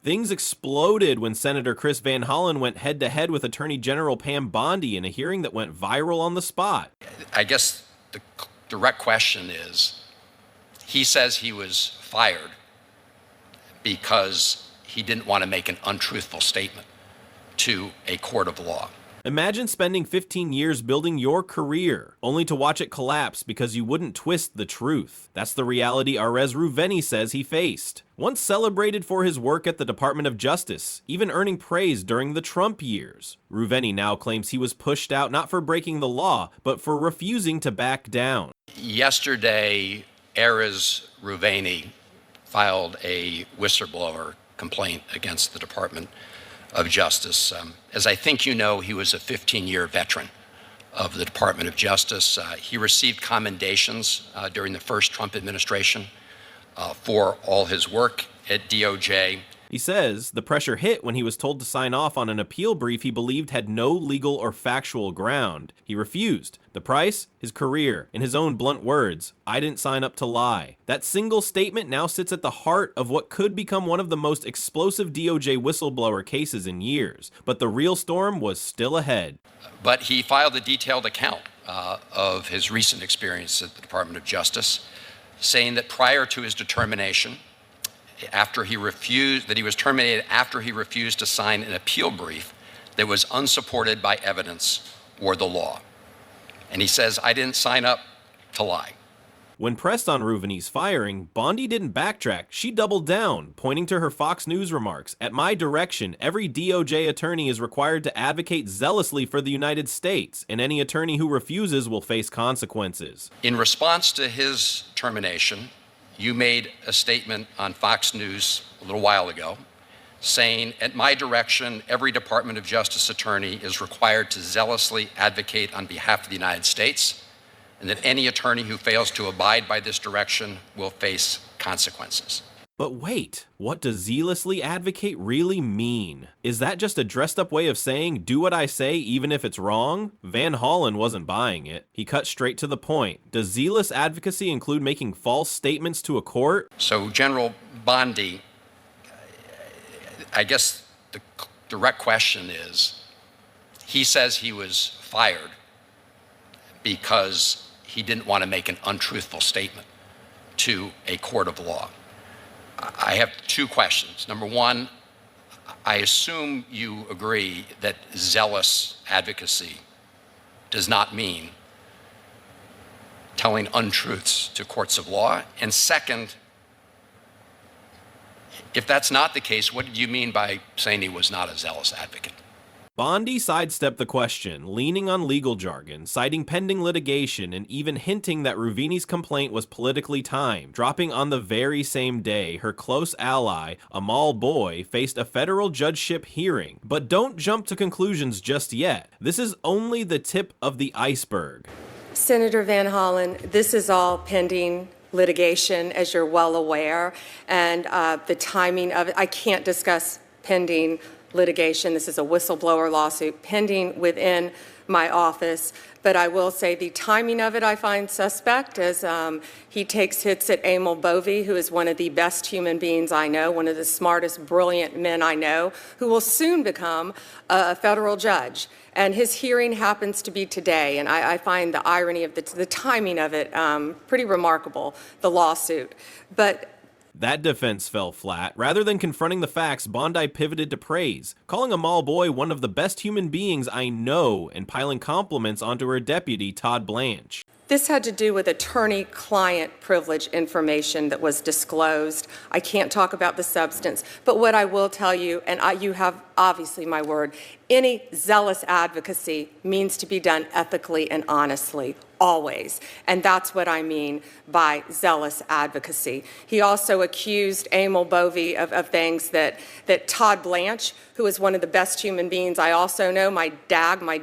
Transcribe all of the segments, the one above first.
Things exploded when Senator Chris Van Hollen went head-to-head with Attorney General Pam Bondi in a hearing that went viral on the spot. I guess the direct question is, he says he was fired because he didn't want to make an untruthful statement to a court of law. Imagine spending 15 years building your career, only to watch it collapse because you wouldn't twist the truth. That's the reality Arez Rouveni says he faced. Once celebrated for his work at the Department of Justice, even earning praise during the Trump years. Rouveni now claims he was pushed out not for breaking the law, but for refusing to back down. Yesterday, Arez Rouveni filed a whistleblower complaint against the Department of Justice. As I think you know, he was a 15-year veteran of the Department of Justice. He received commendations during the first Trump administration for all his work at DOJ. He says the pressure hit when he was told to sign off on an appeal brief he believed had no legal or factual ground. He refused. The price? His career. In his own blunt words, "I didn't sign up to lie." That single statement now sits at the heart of what could become one of the most explosive DOJ whistleblower cases in years. But the real storm was still ahead. But he filed a detailed account of his recent experience at the Department of Justice, saying that prior to his determination, that he was terminated after he refused to sign an appeal brief that was unsupported by evidence or the law. And he says, "I didn't sign up to lie." When pressed on Rouveni's firing, Bondi didn't backtrack. She doubled down, pointing to her Fox News remarks. "At my direction, every DOJ attorney is required to advocate zealously for the United States, and any attorney who refuses will face consequences." In response to his termination, you made a statement on Fox News a little while ago saying, "At my direction, every Department of Justice attorney is required to zealously advocate on behalf of the United States, and that any attorney who fails to abide by this direction will face consequences." But wait, what does zealously advocate really mean? Is that just a dressed-up way of saying, do what I say even if it's wrong? Van Hollen wasn't buying it. He cut straight to the point. Does zealous advocacy include making false statements to a court? So, General Bondi, I guess the direct question is, he says he was fired because he didn't want to make an untruthful statement to a court of law. I have two questions. Number one, I assume you agree that zealous advocacy does not mean telling untruths to courts of law. And second, if that's not the case, what did you mean by saying he was not a zealous advocate? Bondi sidestepped the question, leaning on legal jargon, citing pending litigation, and even hinting that Rouveni's complaint was politically timed, dropping on the very same day her close ally, Amal Boy, faced a federal judgeship hearing. But don't jump to conclusions just yet. This is only the tip of the iceberg. Senator Van Hollen, this is all pending litigation, as you're well aware, and the timing of it, I can't discuss pending litigation. This is a whistleblower lawsuit pending within my office, but I will say the timing of it I find suspect, as he takes hits at Amal Bondi, who is one of the best human beings I know, one of the smartest, brilliant men I know, who will soon become a federal judge. And his hearing happens to be today, and I find the irony of the timing of it pretty remarkable, the lawsuit. But that defense fell flat. Rather than confronting the facts, Bondi pivoted to praise, calling Amal Boy one of the best human beings I know and piling compliments onto her deputy, Todd Blanche. This had to do with attorney-client privilege information that was disclosed. I can't talk about the substance, but what I will tell you, and you have obviously my word, any zealous advocacy means to be done ethically and honestly, always. And that's what I mean by zealous advocacy. He also accused Amal Bondi of things that Todd Blanche, who is one of the best human beings I also know, my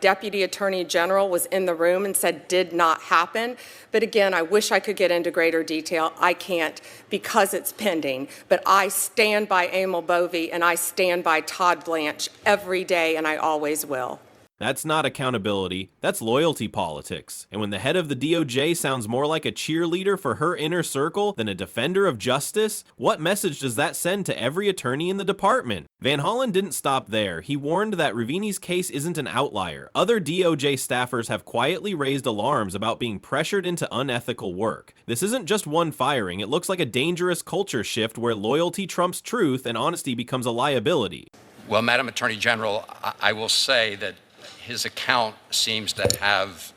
deputy attorney general, was in the room and said did not happen. But again, I wish I could get into greater detail. I can't because it's pending. But I stand by Amal Bondi and I stand by Todd Blanche every day, and I always will. That's not accountability, that's loyalty politics. And when the head of the DOJ sounds more like a cheerleader for her inner circle than a defender of justice, what message does that send to every attorney in the department? Van Hollen didn't stop there. He warned that Ravini's case isn't an outlier. Other DOJ staffers have quietly raised alarms about being pressured into unethical work. This isn't just one firing, it looks like a dangerous culture shift where loyalty trumps truth and honesty becomes a liability. Well, Madam Attorney General, I will say that his account seems to have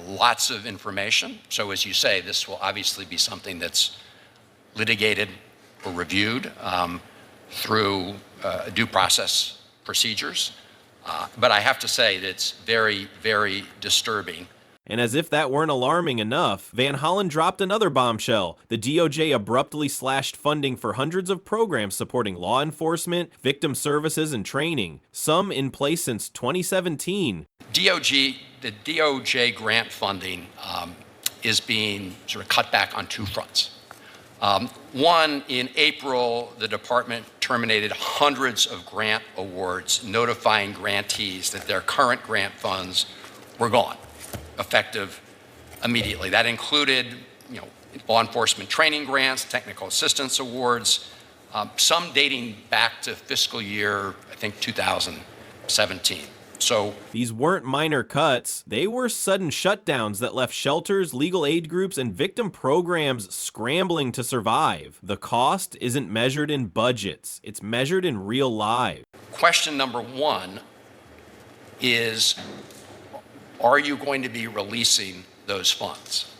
lots of information. So as you say, this will obviously be something that's litigated or reviewed through due process procedures. But I have to say that it's very, very disturbing. And as if that weren't alarming enough, Van Hollen dropped another bombshell. The DOJ abruptly slashed funding for hundreds of programs supporting law enforcement, victim services, and training, some in place since 2017. The DOJ grant funding is being sort of cut back on two fronts. One, in April, the department terminated hundreds of grant awards, notifying grantees that their current grant funds were gone, effective immediately. That included, law enforcement training grants, technical assistance awards, some dating back to fiscal year, I think, 2017. So these weren't minor cuts, they were sudden shutdowns that left shelters, legal aid groups, and victim programs scrambling to survive. The cost isn't measured in budgets, it's measured in real lives. Question number one is, are you going to be releasing those funds?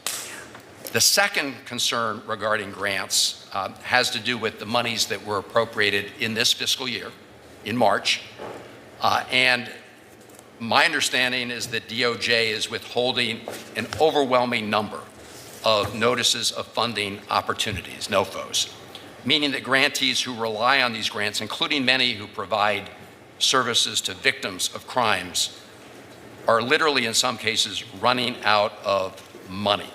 The second concern regarding grants has to do with the monies that were appropriated in this fiscal year, in March, and my understanding is that DOJ is withholding an overwhelming number of notices of funding opportunities, NOFOs, meaning that grantees who rely on these grants, including many who provide services to victims of crimes, are literally, in some cases, running out of money.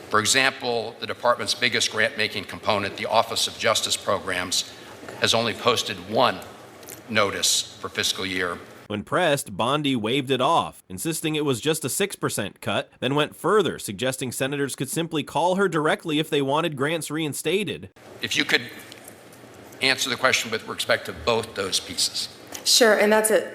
For example, the department's biggest grant-making component, the Office of Justice Programs, has only posted one notice for fiscal year. When pressed, Bondi waved it off, insisting it was just a 6% cut, then went further, suggesting senators could simply call her directly if they wanted grants reinstated. If you could answer the question with respect to both those pieces. Sure, and that's a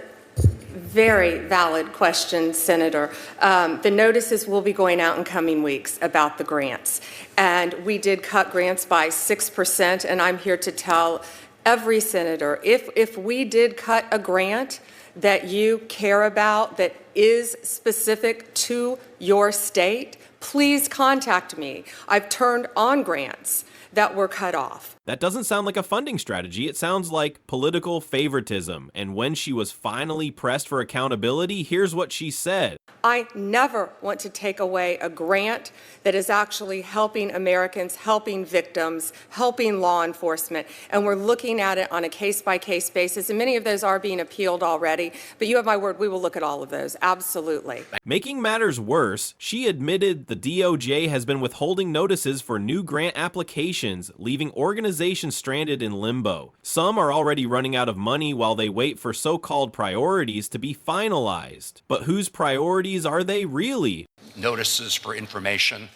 very valid question, Senator. The notices will be going out in coming weeks about the grants. And we did cut grants by 6%, and I'm here to tell every senator, if we did cut a grant that you care about that is specific to your state, please contact me. I've turned on grants that were cut off. That doesn't sound like a funding strategy. It sounds like political favoritism. And when she was finally pressed for accountability, here's what she said. I never want to take away a grant that is actually helping Americans, helping victims, helping law enforcement. And we're looking at it on a case-by-case basis. And many of those are being appealed already. But you have my word, we will look at all of those. Absolutely. Making matters worse, she admitted the DOJ has been withholding notices for new grant applications, leaving organizations stranded in limbo. Some are already running out of money while they wait for so-called priorities to be finalized. But whose priorities are they really? Notices for information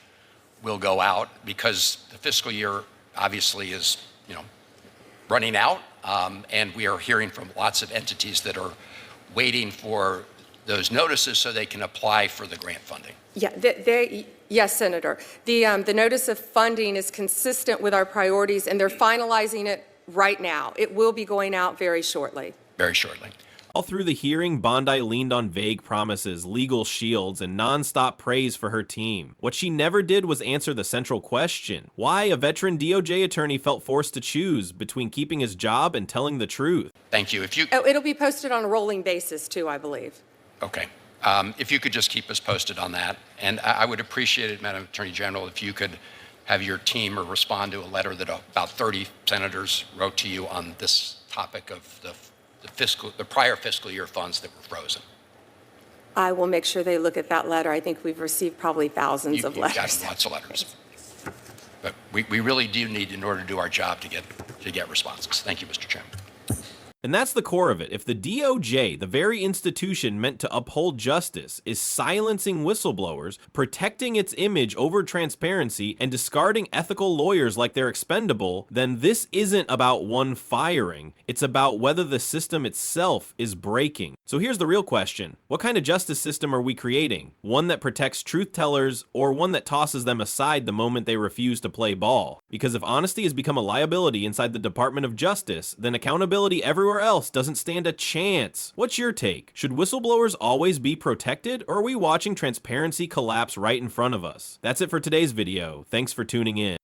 will go out because the fiscal year obviously is, running out, and we are hearing from lots of entities that are waiting for those notices so they can apply for the grant funding. Yeah, yes, Senator. The notice of funding is consistent with our priorities, and they're finalizing it right now. It will be going out very shortly. Very shortly. All through the hearing, Bondi leaned on vague promises, legal shields, and nonstop praise for her team. What she never did was answer the central question: why a veteran DOJ attorney felt forced to choose between keeping his job and telling the truth. Thank you. It'll be posted on a rolling basis, too, I believe. Okay. If you could just keep us posted on that. And I would appreciate it, Madam Attorney General, if you could have your team or respond to a letter that about 30 senators wrote to you on this topic of the prior fiscal year funds that were frozen. I will make sure they look at that letter. I think we've received probably thousands of letters. You've gotten lots of letters. But we really do need, in order to do our job, to get responses. Thank you, Mr. Chairman. And that's the core of it. If the DOJ, the very institution meant to uphold justice, is silencing whistleblowers, protecting its image over transparency, and discarding ethical lawyers like they're expendable, then this isn't about one firing. It's about whether the system itself is breaking. So here's the real question. What kind of justice system are we creating? One that protects truth tellers, or one that tosses them aside the moment they refuse to play ball? Because if honesty has become a liability inside the Department of Justice, then accountability everywhere else doesn't stand a chance. What's your take? Should whistleblowers always be protected, or are we watching transparency collapse right in front of us? That's it for today's video. Thanks for tuning in.